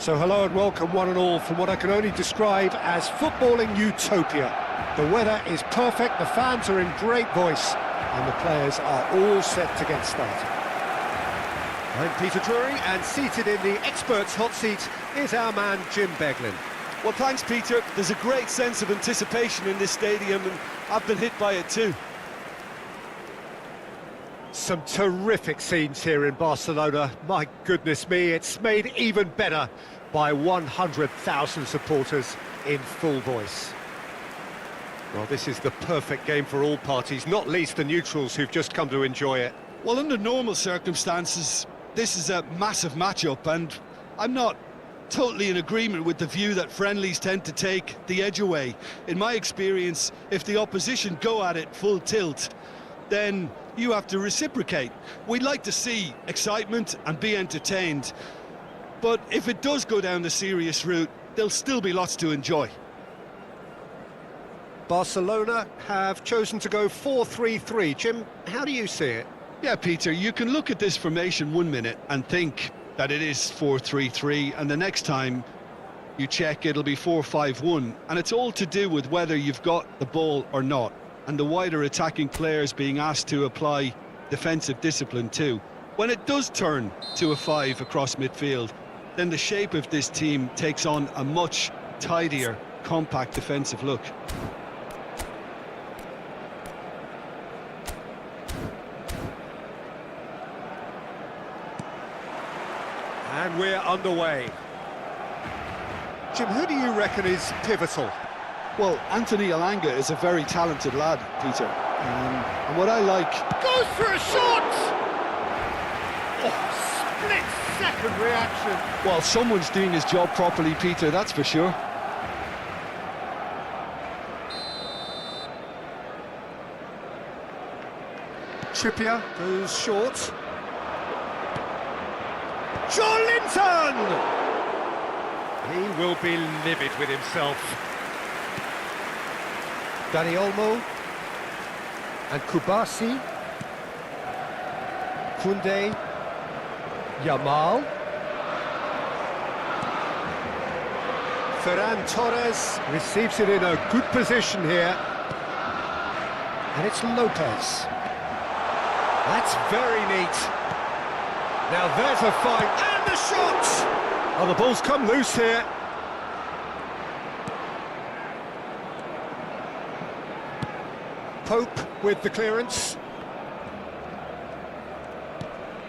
So hello and welcome one and all from what I can only describe as footballing utopia. The weather is perfect, the fans are in great voice, and the players are all set to get started. I'm Peter Drury, and seated in the experts' hot seat is our man Jim Beglin. Well, thanks, Peter. There's a great sense of anticipation in this stadium, and I've been hit by it too. Some terrific scenes here in Barcelona. My goodness me, it's made even better by 100,000 supporters in full voice. Well, this is the perfect game for all parties, not least the neutrals who've just come to enjoy it. Well, under normal circumstances, this is a massive matchup, and I'm not totally in agreement with the view that friendlies tend to take the edge away. In my experience, if the opposition go at it full tilt, then you have to reciprocate. We'd like to see excitement and be entertained, but if it does go down the serious route, there'll still be lots to enjoy. Barcelona have chosen to go 4-3-3. Jim, how do you see it? Yeah, Peter, you can look at this formation 1 minute and think that it is 4-3-3, and the next time you check, it'll be 4-5-1, and it's all to do with whether you've got the ball or not, and the wider attacking players being asked to apply defensive discipline too. When it does turn to a 5 across midfield, then the shape of this team takes on a much tidier, compact defensive look. And we're underway. Jim, who do you reckon is pivotal? Well, Anthony Elanga is a very talented lad, Peter. And what I like... Goes for a shot! Oh, split-second reaction. Well, someone's doing his job properly, Peter, that's for sure. Trippier goes short. Joelinton! He will be livid with himself. Dani Olmo and Kubasi, Koundé, Yamal, Ferran Torres receives it in a good position here, and it's Lopez. That's very neat. Now there's a fight, and the shot! Oh, the ball's come loose here. Pope with the clearance.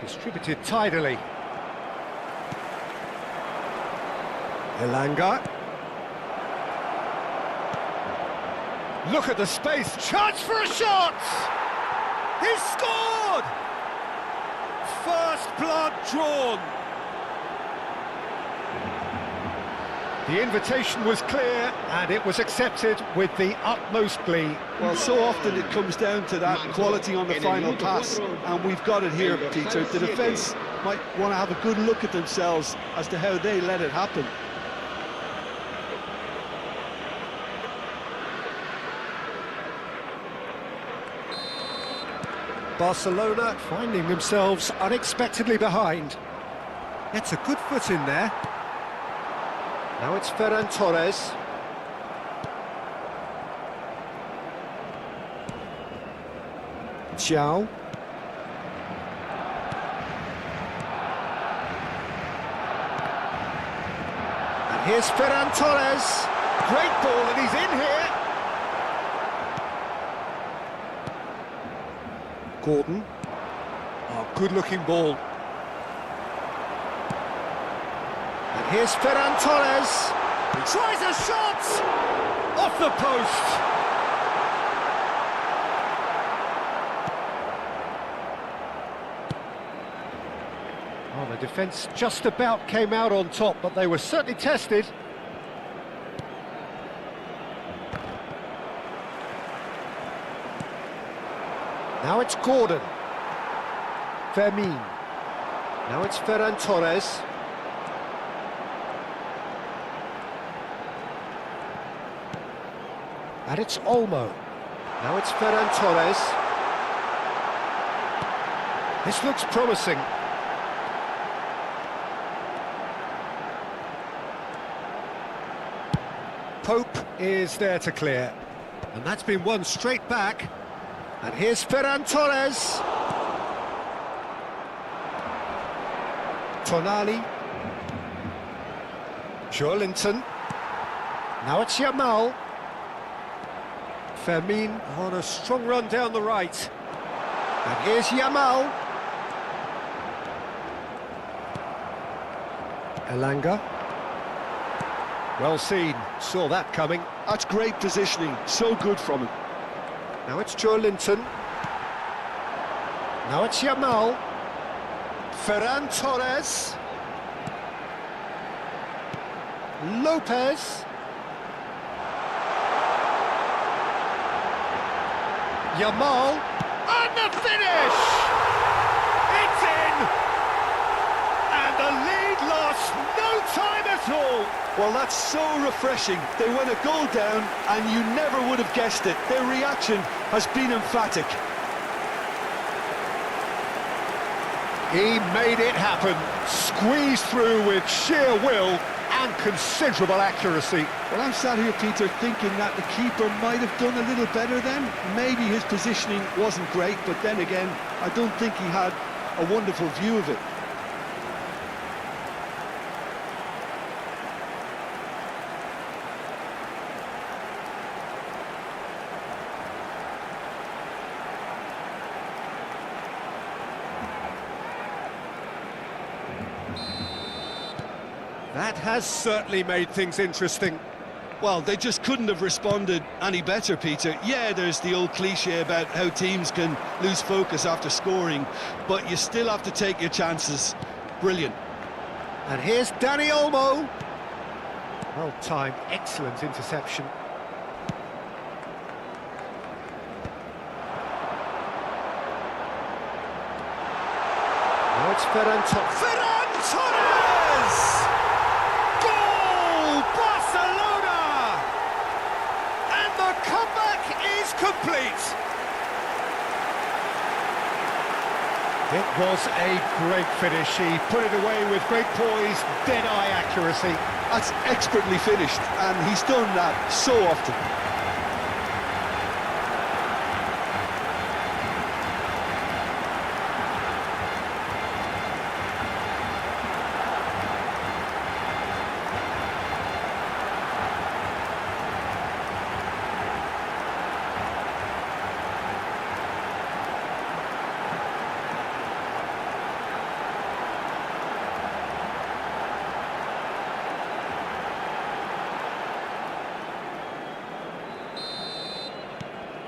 Distributed tidily. Elanga. Look at the space. Chance for a shot! He's scored! First blood drawn. The invitation was clear, and it was accepted with the utmost glee. Well, so often it comes down to that quality on the final pass, and we've got it here, Peter. The defence might want to have a good look at themselves as to how they let it happen. Barcelona finding themselves unexpectedly behind. Gets a good foot in there. Now it's Ferran Torres. Xiao. And here's Ferran Torres. Great ball, and he's in here. Gordon. Oh, good-looking ball. And here's Ferran Torres. He tries a shot! Off the post! Oh, the defence just about came out on top, but they were certainly tested. Now it's Gordon. Fermin. Now it's Ferran Torres. And it's Olmo. Now it's Ferran Torres. This looks promising. Pope is there to clear. And that's been won straight back. And here's Ferran Torres. Tonali. Joelinton. Now it's Yamal. Fermin on a strong run down the right. And here's Yamal. Elanga. Well seen, saw that coming. That's great positioning, so good from him. Now it's Joelinton. Now it's Yamal. Ferran Torres. Lopez. Yamal. And the finish! It's in! And the lead lost no time at all. Well, that's so refreshing. They went a goal down and you never would have guessed it. Their reaction has been emphatic. He made it happen, squeezed through with sheer will and considerable accuracy. Well, I'm sat here, Peter, thinking that the keeper might have done a little better then. Maybe his positioning wasn't great, but then again, I don't think he had a wonderful view of it. That has certainly made things interesting. Well, they just couldn't have responded any better, Peter. Yeah, there's the old cliche about how teams can lose focus after scoring, but you still have to take your chances. Brilliant. And here's Dani Olmo. Well timed, excellent interception. Now it's Ferran Torres! Barcelona! And the comeback is complete. It was a great finish. He put it away with great poise, dead-eye accuracy. That's expertly finished, and he's done that so often.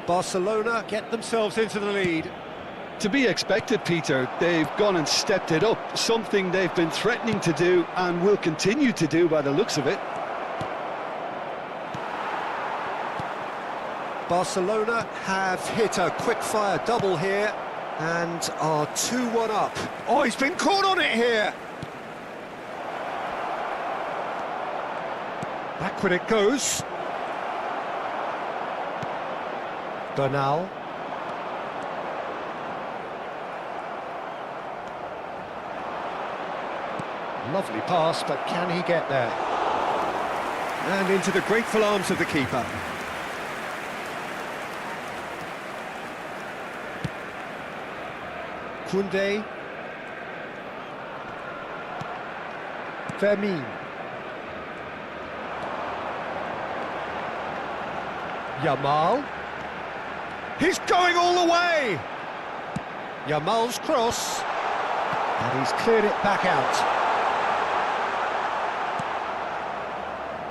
Barcelona get themselves into the lead. To be expected, Peter. They've gone and stepped it up, something they've been threatening to do and will continue to do by the looks of it. Barcelona have hit a quick-fire double here and are 2-1 up. Oh, he's been caught on it here! Backward it goes. Bernal. Lovely pass, but can he get there? And into the grateful arms of the keeper. Koundé. Fermin. Yamal. He's going all the way! Yamal's cross. And he's cleared it back out.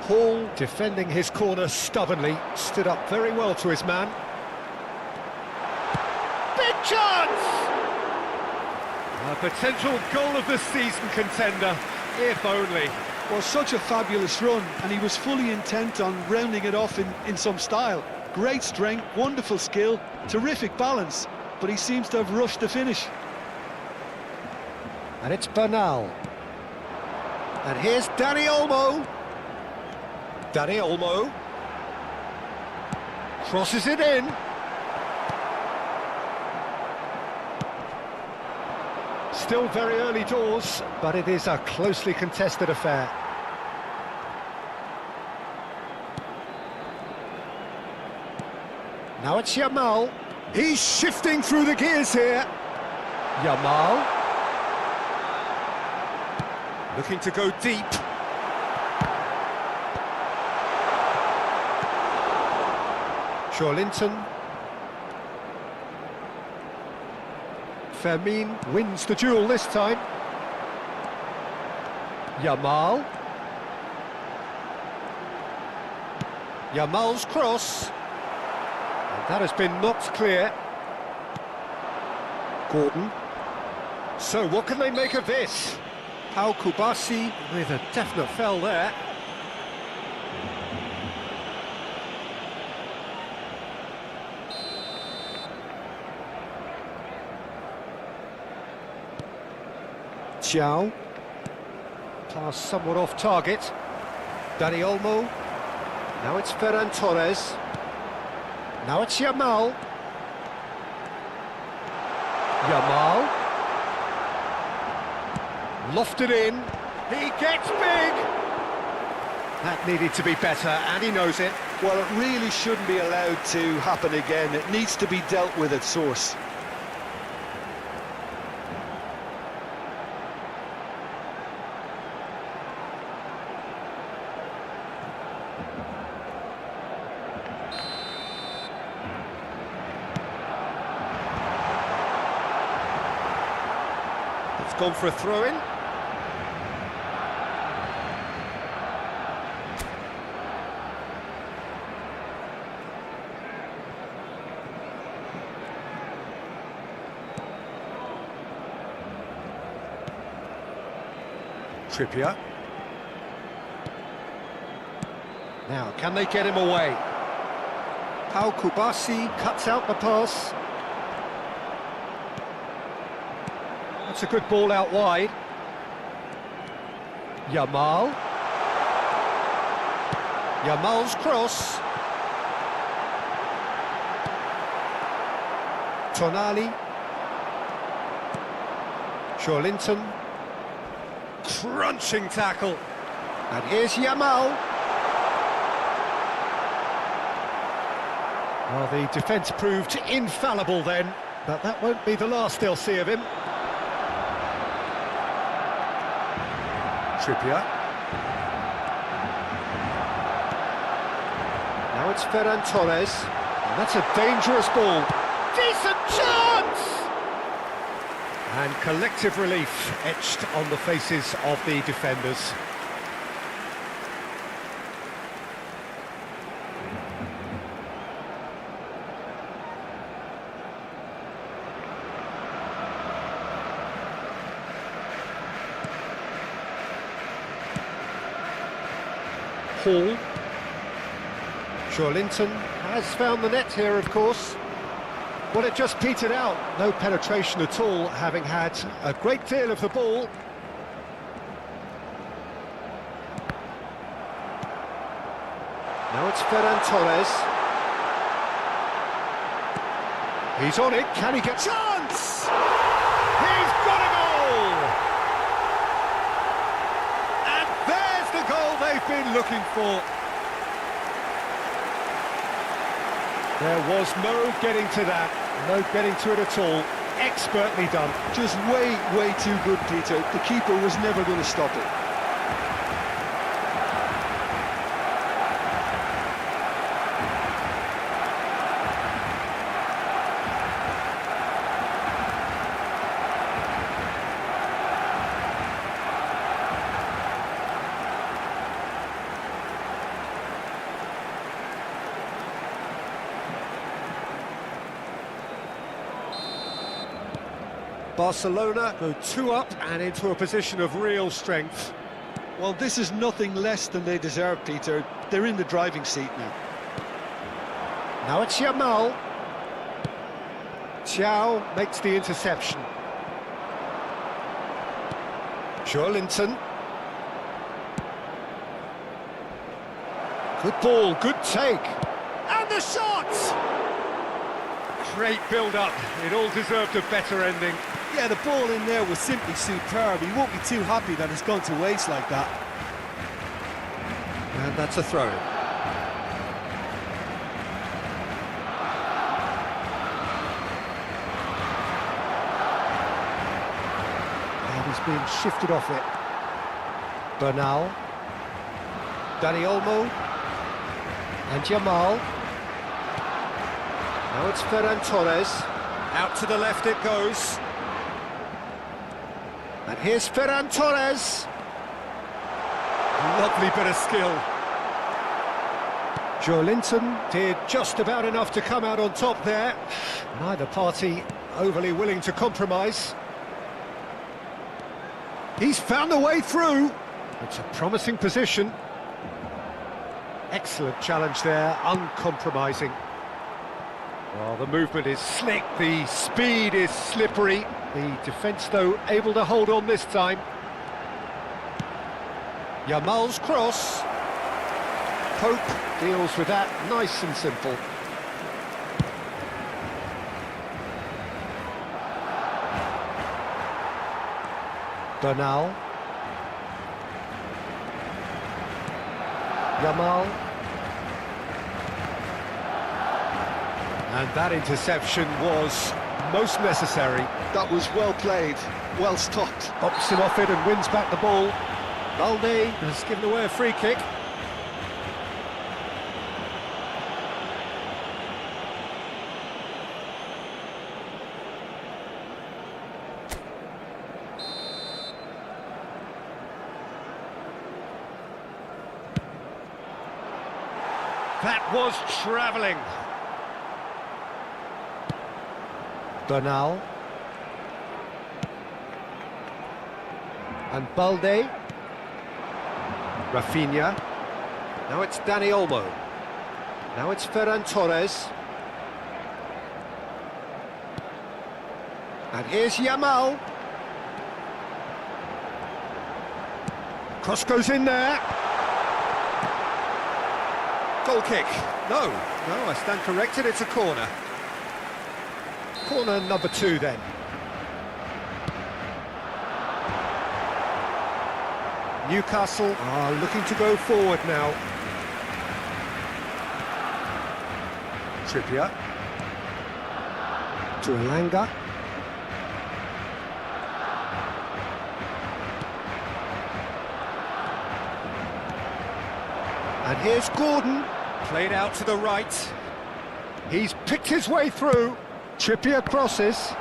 Hall, defending his corner stubbornly, stood up very well to his man. Big chance! A potential goal of the season contender, if only. Well, such a fabulous run, and he was fully intent on rounding it off in some style. Great strength, wonderful skill, terrific balance, but he seems to have rushed the finish. And it's Bernal. And here's Dani Olmo. Dani Olmo. Crosses it in. Still very early doors, but it is a closely contested affair. Now it's Yamal. He's shifting through the gears here. Yamal. Looking to go deep. Linton. Fermin wins the duel this time. Yamal. Yamal's cross. And that has been knocked clear. Gordon. So what can they make of this? Pau Kubasi with a definite foul there. Xiao. Pass somewhat off target. Dani Olmo. Now it's Ferran Torres. Now it's Yamal. Yamal. Lofted in. He gets big. That needed to be better, and he knows it. Well, it really shouldn't be allowed to happen again. It needs to be dealt with at source. It's gone for a throw-in. Trippier. Now, can they get him away? Pau Kubasi cuts out the pass. That's a good ball out wide. Yamal. Yamal's cross. Tonali. Linton. Crunching tackle. And here's Yamal. Well, the defence proved infallible then, but that won't be the last they'll see of him. Trippier. Now it's Ferran Torres. And that's a dangerous ball. Decent chance! And collective relief etched on the faces of the defenders. Hall. Linton has found the net here, of course. Well, it just petered out. No penetration at all, having had a great deal of the ball. Now it's Ferran Torres. He's on it. Can he get chance? He's got a goal! And there's the goal they've been looking for. There was no getting to that, no getting to it at all. Expertly done. Just way too good, Peter. The keeper was never going to stop it. Barcelona go 2 up and into a position of real strength. Well, this is nothing less than they deserve, Peter. They're in the driving seat now. Now it's Yamal. Xiao makes the interception. Linton. Good ball, good take. And the shot! Great build-up. It all deserved a better ending. Yeah, the ball in there was simply superb. He won't be too happy that it's gone to waste like that. And that's a throw. being shifted off it. Bernal. Dani Olmo. And Jamal. Now it's Ferran Torres. Out to the left it goes. And here's Ferran Torres. Lovely bit of skill. Joelinton did just about enough to come out on top there. Neither party overly willing to compromise. He's found a way through. It's a promising position. Excellent challenge there, uncompromising. Well, the movement is slick, the speed is slippery. The defence, though, able to hold on this time. Yamal's cross. Pope deals with that, nice and simple. Bernal. Yamal. And that interception was most necessary. That was well played, well stopped. Pops him off it and wins back the ball. Balde has given away a free kick. That was travelling. Bernal. And Balde. Rafinha. Now it's Dani Olmo. Now it's Ferran Torres. And here's Yamal. Cross goes in there. Goal kick. No, I stand corrected, it's a corner. Corner number 2 then. Newcastle are looking to go forward now. Trippier. To Elanga. And here's Gordon. Played out to the right. He's picked his way through. Trippier crosses.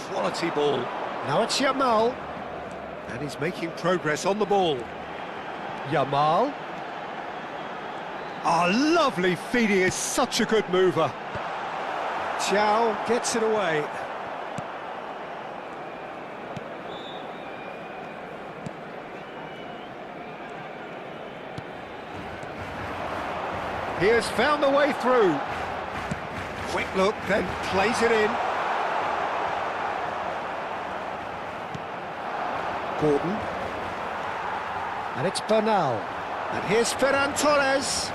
Quality ball. Now it's Yamal. And he's making progress on the ball. Yamal. Oh, lovely feed, he is such a good mover. Chow gets it away. He has found the way through. Quick look, then plays it in. Gordon. And it's Bernal. And here's Ferran Torres.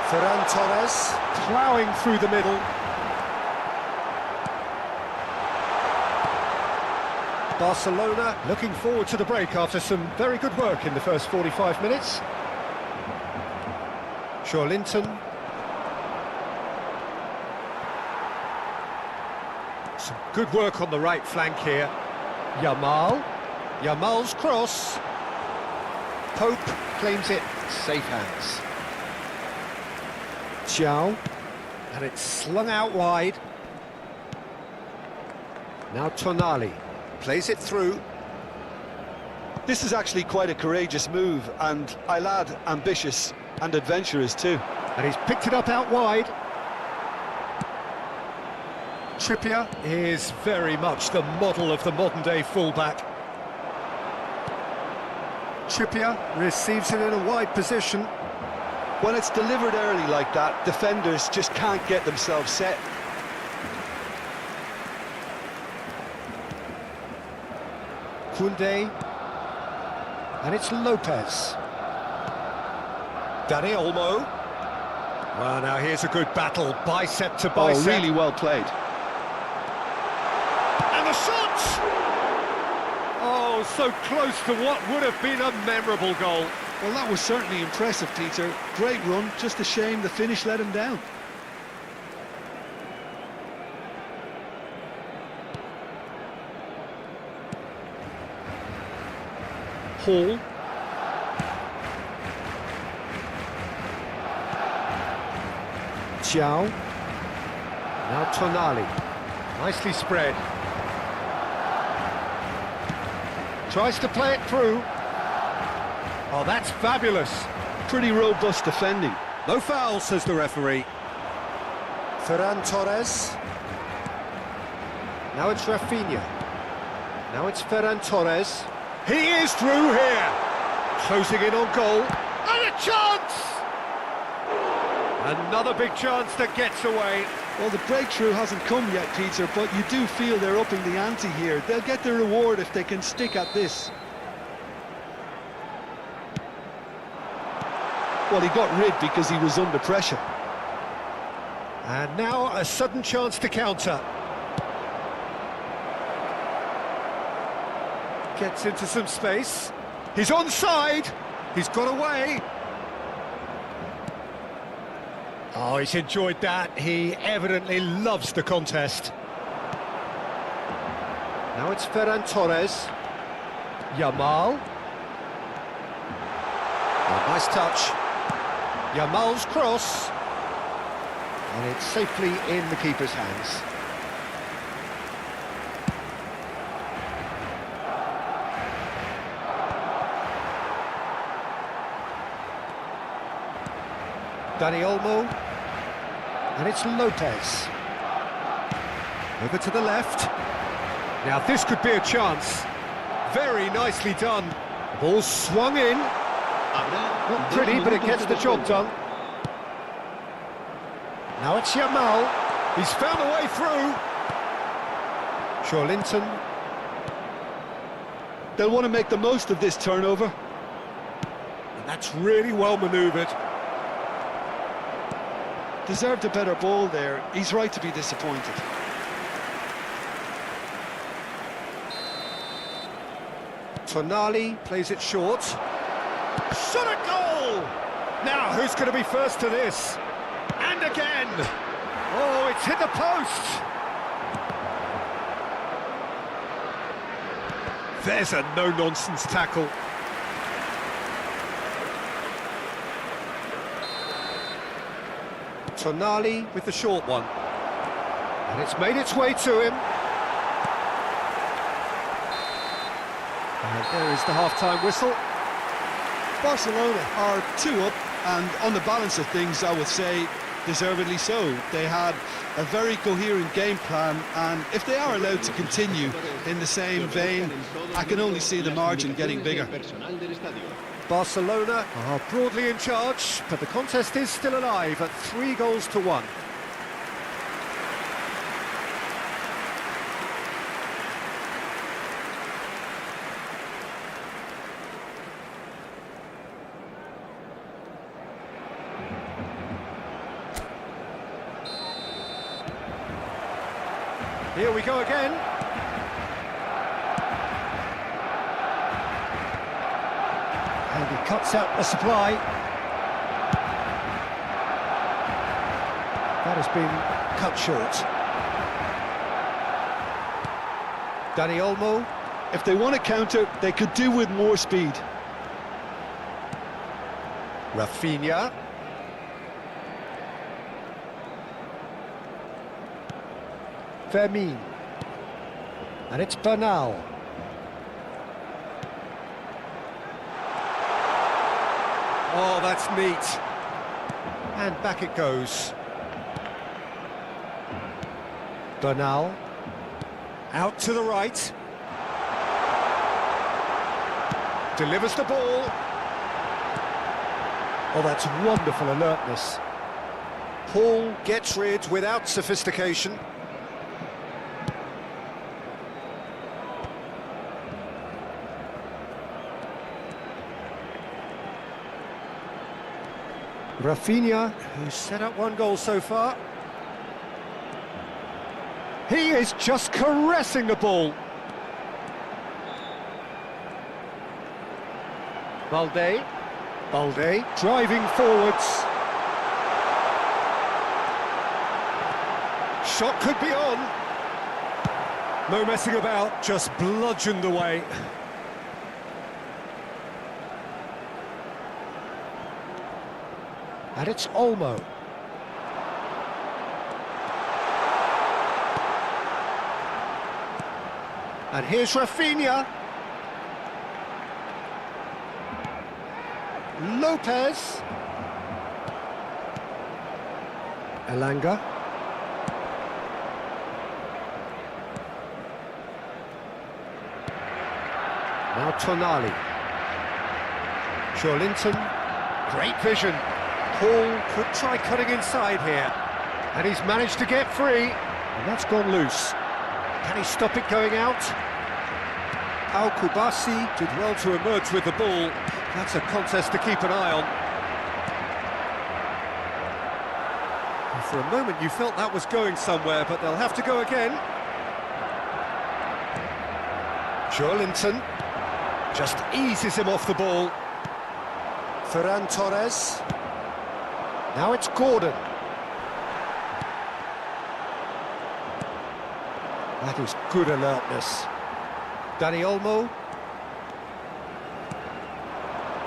Ferran Torres ploughing through the middle. Barcelona looking forward to the break after some very good work in the first 45 minutes. Joelinton. Some good work on the right flank here. Yamal. Yamal's cross. Pope claims it, safe hands. Chow, and it's slung out wide. Now Tonali plays it through. This is actually quite a courageous move, and I'll add ambitious and adventurous too. And he's picked it up out wide. Trippier is very much the model of the modern-day fullback. Trippier receives it in a wide position. When it's delivered early like that, defenders just can't get themselves set. Koundé. And it's Lopez. Dani Olmo. Well, now here's a good battle, bicep to bicep. Oh, really well played. And the shot! Oh, Oh, so close to what would have been a memorable goal. Well, that was certainly impressive, Peter. Great run, just a shame the finish let him down. Hall. Xiao. Now Tonali. Nicely spread. Tries to play it through. Oh, that's fabulous. Pretty robust defending. No foul, says the referee. Ferran Torres. Now it's Rafinha. Now it's Ferran Torres. He is through here. Closing in on goal. And a chance! Another big chance that gets away. Well, the breakthrough hasn't come yet, Peter, but you do feel they're upping the ante here. They'll get their reward if they can stick at this. Well, he got rid because he was under pressure. And now a sudden chance to counter. Gets into some space. He's onside. He's got away. Oh, he's enjoyed that. He evidently loves the contest. Now it's Ferran Torres. Yamal. Oh, nice touch. Yamal's cross. And it's safely in the keeper's hands. Dani Olmo, and it's Lopez. Over to the left. Now this could be a chance. Very nicely done. Ball swung in. Not pretty, but it gets the job done. Now it's Yamal. He's found a way through. Linton. They'll want to make the most of this turnover. And that's really well manoeuvred. Deserved a better ball there. He's right to be disappointed. Tonali plays it short. Shot a goal! Now, who's going to be first to this? And again! Oh, it's hit the post! There's a no-nonsense tackle. Tonali with the short one. And it's made its way to him. And there is the half-time whistle. Barcelona are 2 up, and on the balance of things, I would say deservedly so. They had a very coherent game plan, and if they are allowed to continue in the same vein, I can only see the margin getting bigger. Barcelona are broadly in charge, but the contest is still alive at 3-1. Here we go again. And he cuts out the supply. That has been cut short. Dani Olmo. If they want to counter, they could do with more speed. Rafinha. Fermin. And it's Bernal. Oh, that's neat. And back it goes. Bernal. Out to the right. Delivers the ball. Oh, that's wonderful alertness. Hall gets rid without sophistication. Rafinha, who's set up 1 goal so far. He is just caressing the ball. Balde. Balde driving forwards. Shot could be on. No messing about, just bludgeoned away. And it's Olmo. And here's Rafinha. Lopez. Elanga. Now Tonali. Joelinton. Great vision. Paul could try cutting inside here. And he's managed to get free. And that's gone loose. Can he stop it going out? Al Kubasi did well to emerge with the ball. That's a contest to keep an eye on. And for a moment you felt that was going somewhere, but they'll have to go again. Joelinton just eases him off the ball. Ferran Torres. Now it's Gordon. That is good alertness. Dani Olmo.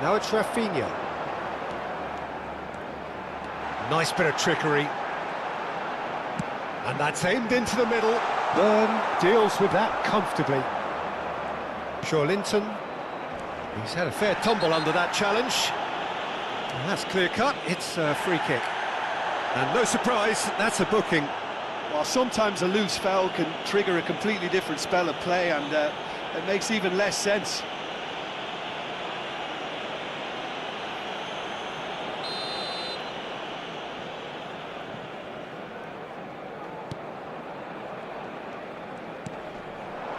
Now it's Rafinha. Nice bit of trickery. And that's aimed into the middle. Byrne deals with that comfortably. Joelinton. He's had a fair tumble under that challenge. And that's clear-cut, it's a free kick. And no surprise, that's a booking. Well, sometimes a loose foul can trigger a completely different spell of play, and it makes even less sense.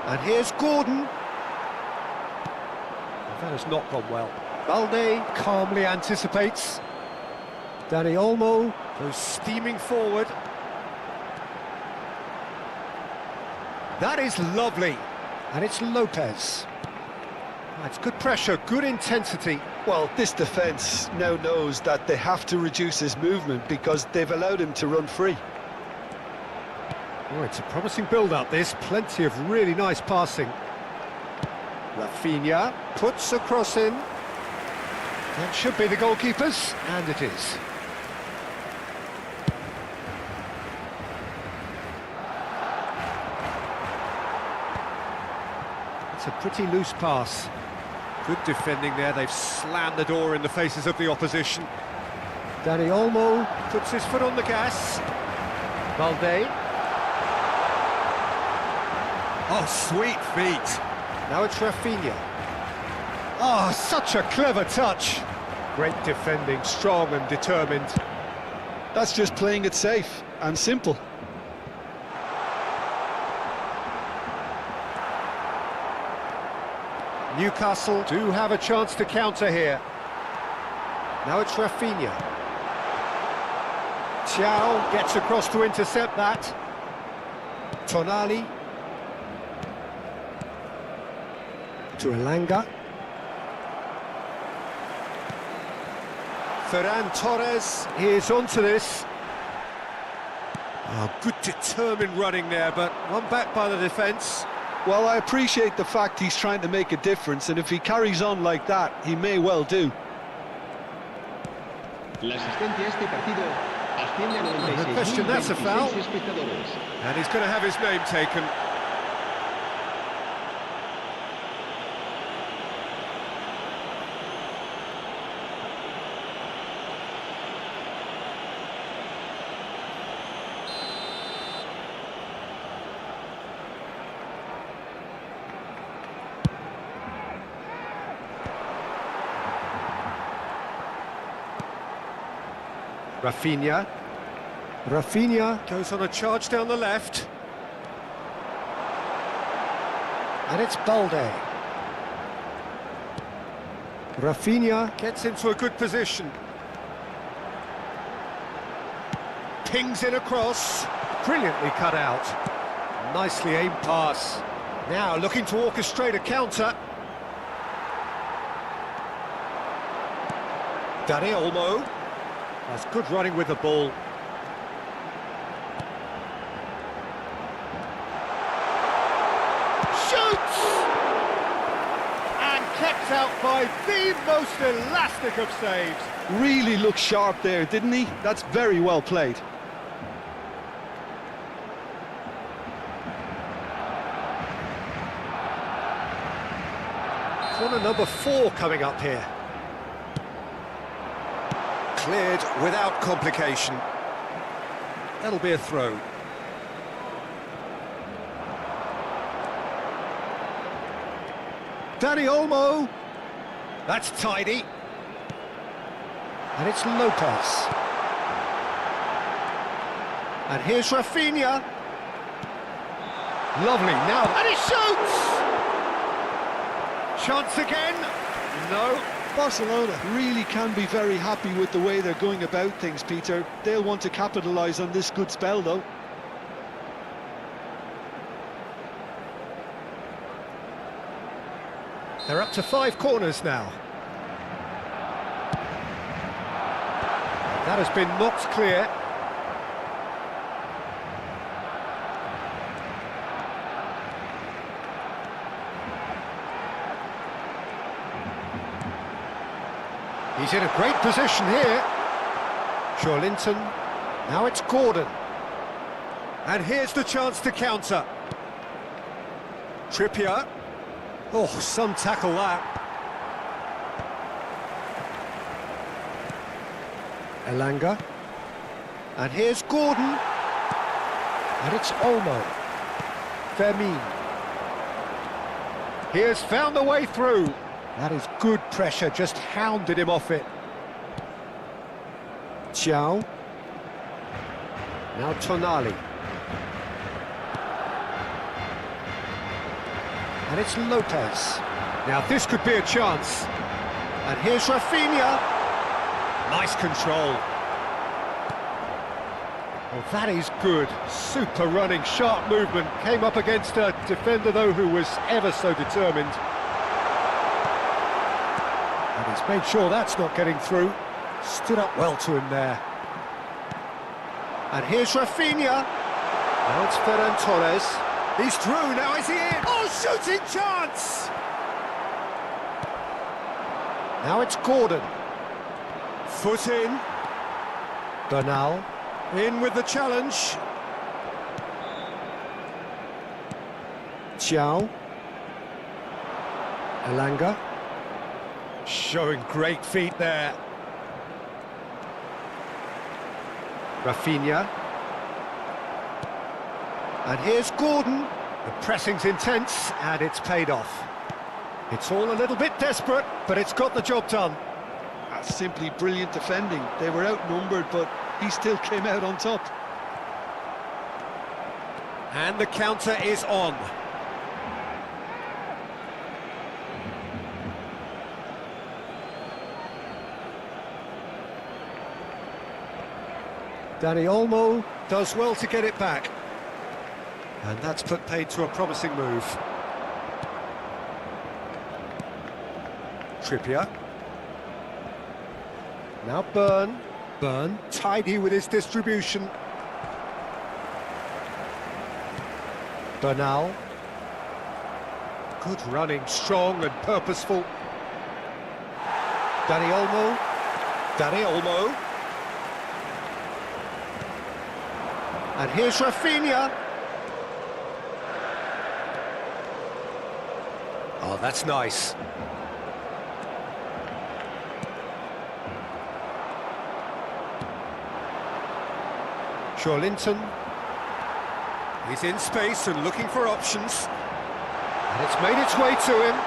And here's Gordon. That has not gone well. Balde calmly anticipates. Dani Olmo goes steaming forward. That is lovely. And it's Lopez. That's good pressure, good intensity. Well, this defence now knows that they have to reduce his movement because they've allowed him to run free. Oh, it's a promising build-up, this. Plenty of really nice passing. Rafinha puts a cross in. That should be the goalkeeper's, and it is. It's a pretty loose pass. Good defending there, they've slammed the door in the faces of the opposition. Dani Olmo puts his foot on the gas. Balde. Oh, sweet feet. Now it's Rafinha. Oh, such a clever touch. Great defending, strong and determined. That's just playing it safe and simple. Newcastle do have a chance to counter here. Now it's Rafinha. Thiaw gets across to intercept that. Tonali. To Elanga. Ferran Torres is onto this. Oh, good determined running there, but one back by the defence. Well, I appreciate the fact he's trying to make a difference, and if he carries on like that, he may well do. No question, that's a foul. And he's going to have his name taken. Rafinha. Rafinha goes on a charge down the left. And it's Balde. Rafinha gets into a good position. Pings in across. Brilliantly cut out. Nicely aimed pass. Now looking to orchestrate a counter. Dani Olmo. That's good running with the ball. Shoots! And kept out by the most elastic of saves. Really looked sharp there, didn't he? That's very well played. Corner number 4 coming up here. Cleared without complication. That'll be a throw. Dani Olmo. That's tidy. And it's Lopez. And here's Rafinha. Lovely, now, and he shoots! Chance again? No. Barcelona really can be very happy with the way they're going about things, Peter. They'll want to capitalise on this good spell, though. They're up to 5 corners now. That has been knocked clear. He's in a great position here. Joelinton. Now it's Gordon. And here's the chance to counter. Trippier. Oh, some tackle that. Elanga. And here's Gordon. And it's Olmo. Fermin. He has found the way through. That is good pressure, just hounded him off it. Ciao. Now Tonali. And it's Lopez. Now this could be a chance. And here's Rafinha. Nice control. Well, that is good. Super running, sharp movement. Came up against a defender, though, who was ever so determined. And he's made sure that's not getting through. Stood up well to him there. And here's Rafinha. Now it's Ferran Torres. He's through, now is he in? Oh, shooting chance! Now it's Gordon. Foot in. Bernal. In with the challenge. Ciao. Elanga. Showing great feet there. Rafinha. And here's Gordon. The pressing's intense, and it's paid off. It's all a little bit desperate, but it's got the job done. That's simply brilliant defending. They were outnumbered, but he still came out on top. And the counter is on. Dani Olmo does well to get it back. And that's put paid to a promising move. Trippier. Now Burn, tidy with his distribution. Bernal. Good running, strong and purposeful. Dani Olmo. And here's Rafinha. Oh, that's nice. Joelinton. He's in space and looking for options. And it's made its way to him.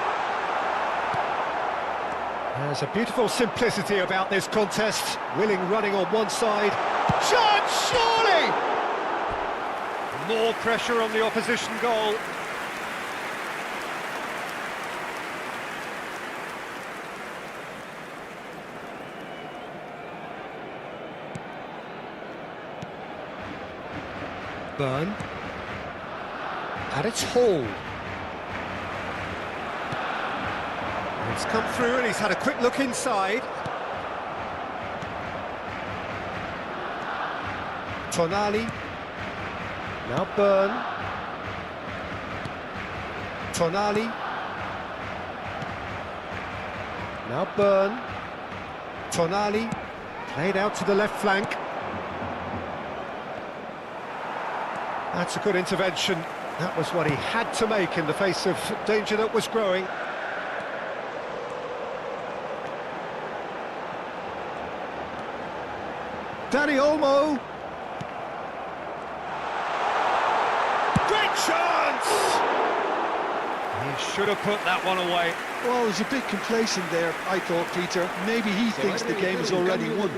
There's a beautiful simplicity about this contest. Willing running on one side. Chance, surely! More pressure on the opposition goal. Burn. And it's Hall. It's come through and he's had a quick look inside. Tonali. Now Byrne. Tonali. Now Byrne. Tonali. Played out to the left flank. That's a good intervention. That was what he had to make in the face of danger that was growing. Dani Olmo. Great chance! He should have put that one away. Well, he was a bit complacent there, I thought, Peter. Maybe he thinks the game is already won.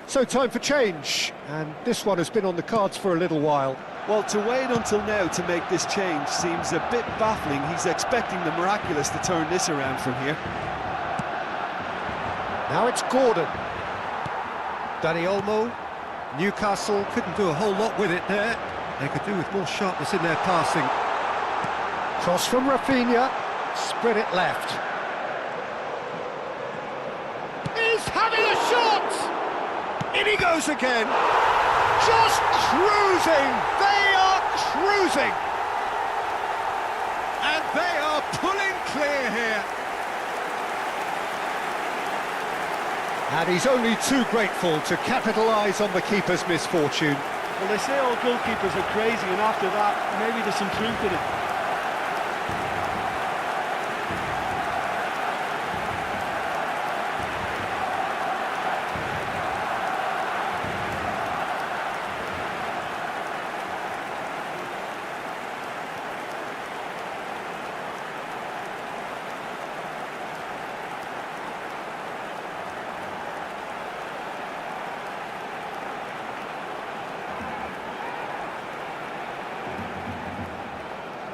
So time for change, and this one has been on the cards for a little while. Well, to wait until now to make this change seems a bit baffling. He's expecting the miraculous to turn this around from here. Now it's Gordon. Dani Olmo. Newcastle couldn't do a whole lot with it there. They could do with more sharpness in their passing. Cross from Rafinha. Spread it left. He's having a shot! In he goes again. Just cruising. They are cruising. And they are pulling clear here. And he's only too grateful to capitalise on the keeper's misfortune. Well, they say all goalkeepers are crazy, and after that, maybe there's some truth in it.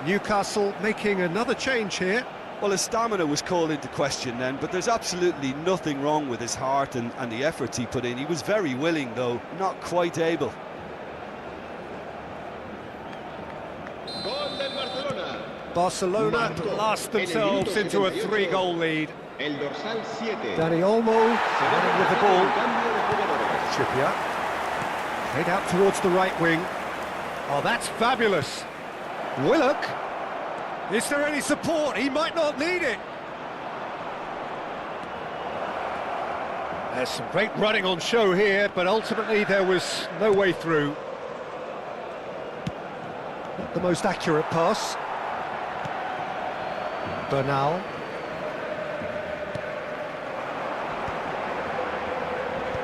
Newcastle making another change here. Well, his stamina was called into question then, but there's absolutely nothing wrong with his heart and the efforts he put in. He was very willing, though, not quite able. Barcelona blast themselves into a 3-goal lead. Dani Olmo running with the ball. Trippier. Played out towards the right wing. Oh, that's fabulous. Willock. Is there any support? He might not need it. There's some great running on show here, but ultimately there was no way through. Not the most accurate pass. Bernal.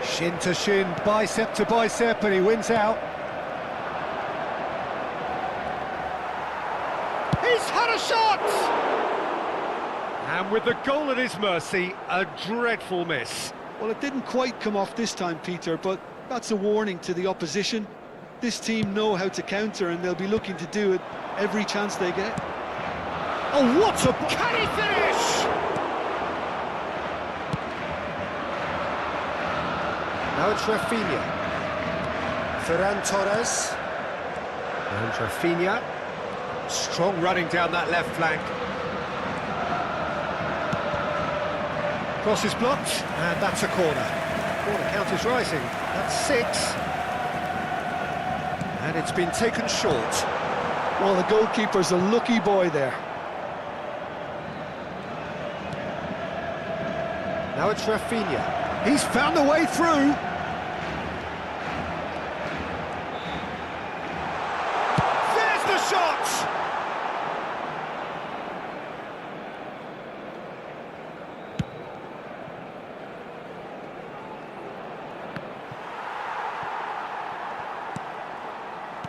Shin to shin, bicep to bicep, and he wins out. He's had a shot! And with the goal at his mercy, a dreadful miss. Well, it didn't quite come off this time, Peter, but that's a warning to the opposition. This team know how to counter, and they'll be looking to do it every chance they get. Oh, what a... Can he finish? Now it's Rafinha. Ferran Torres. And Rafinha. Strong running down that left flank. Cross is blocked, and that's a corner. Corner count is rising. That's 6. And it's been taken short. Well, the goalkeeper's a lucky boy there. Now it's Rafinha. He's found a way through. There's the shot!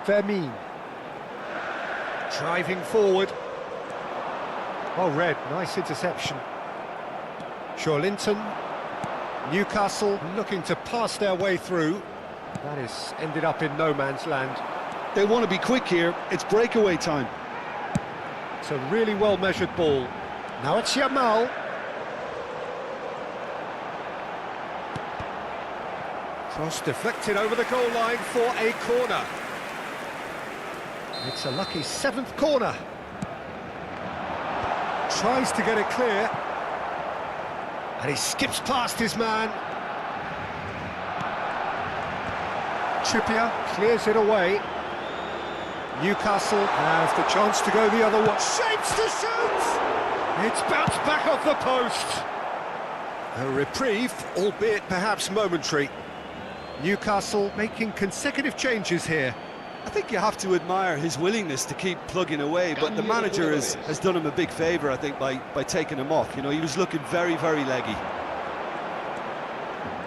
Vermeer. Driving forward. Well read, nice interception. Linton. Newcastle looking to pass their way through. That has ended up in no man's land. They want to be quick here. It's breakaway time. It's a really well-measured ball. Now it's Yamal. Cross deflected over the goal line for a corner. It's a lucky 7th corner. Tries to get it clear. And he skips past his man. Trippier clears it away. Newcastle have the chance to go the other way. Shapes to shoot! It's bounced back off the post. A reprieve, albeit perhaps momentary. Newcastle making consecutive changes here. I think you have to admire his willingness to keep plugging away, but the manager has done him a big favour, I think, by taking him off. You know, he was looking very, very leggy.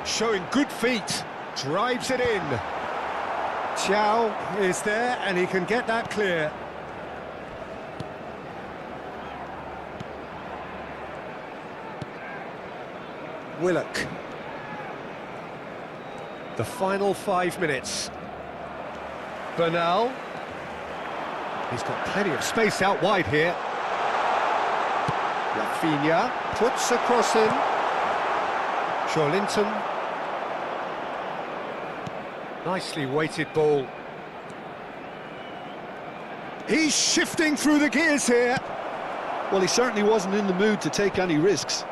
Showing good feet, drives it in. Chow is there and he can get that clear. Willock. The final 5 minutes. Bernal. He's got plenty of space out wide here. Rafinha puts a cross in. Joelinton. Nicely weighted ball. He's shifting through the gears here. Well, he certainly wasn't in the mood to take any risks.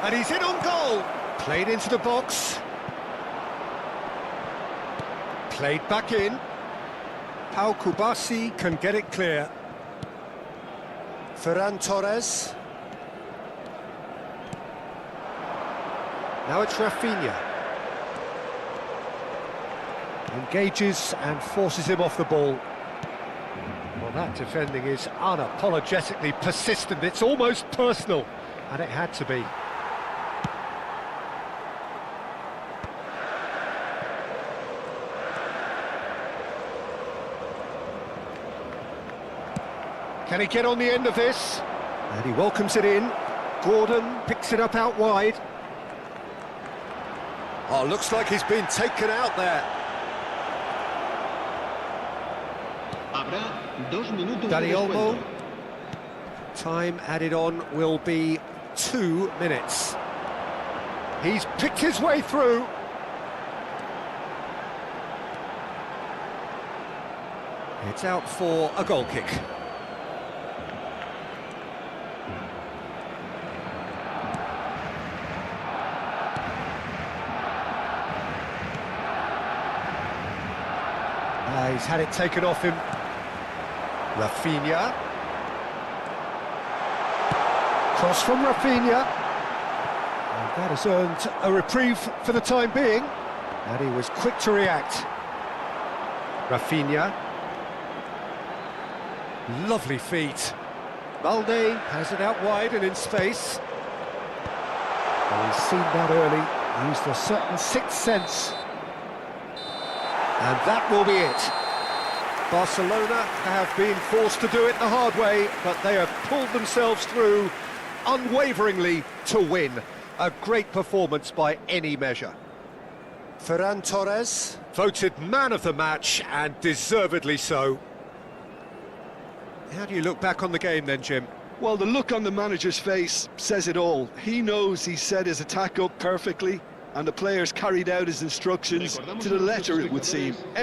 And he's in on goal. Played into the box. Played back in. Pau Kubasi can get it clear. Ferran Torres. Now it's Rafinha. Engages and forces him off the ball. Well, that defending is unapologetically persistent. It's almost personal, and it had to be. Can he get on the end of this? And he welcomes it in. Gordon picks it up out wide. Oh, looks like he's been taken out there. Dani Olmo. Time added on will be 2 minutes. He's picked his way through. It's out for a goal kick. He's had it taken off him. Rafinha. Cross from Rafinha. And that has earned a reprieve for the time being. And he was quick to react. Rafinha. Lovely feet. Balde has it out wide and in space. Well, he's seen that early. Used a certain sixth sense. And that will be it. Barcelona have been forced to do it the hard way, but they have pulled themselves through unwaveringly to win. A great performance by any measure. Ferran Torres, voted man of the match, and deservedly so. How do you look back on the game then, Jim? Well, the look on the manager's face says it all. He knows he set his attack up perfectly, and the players carried out his instructions to the letter, it would seem.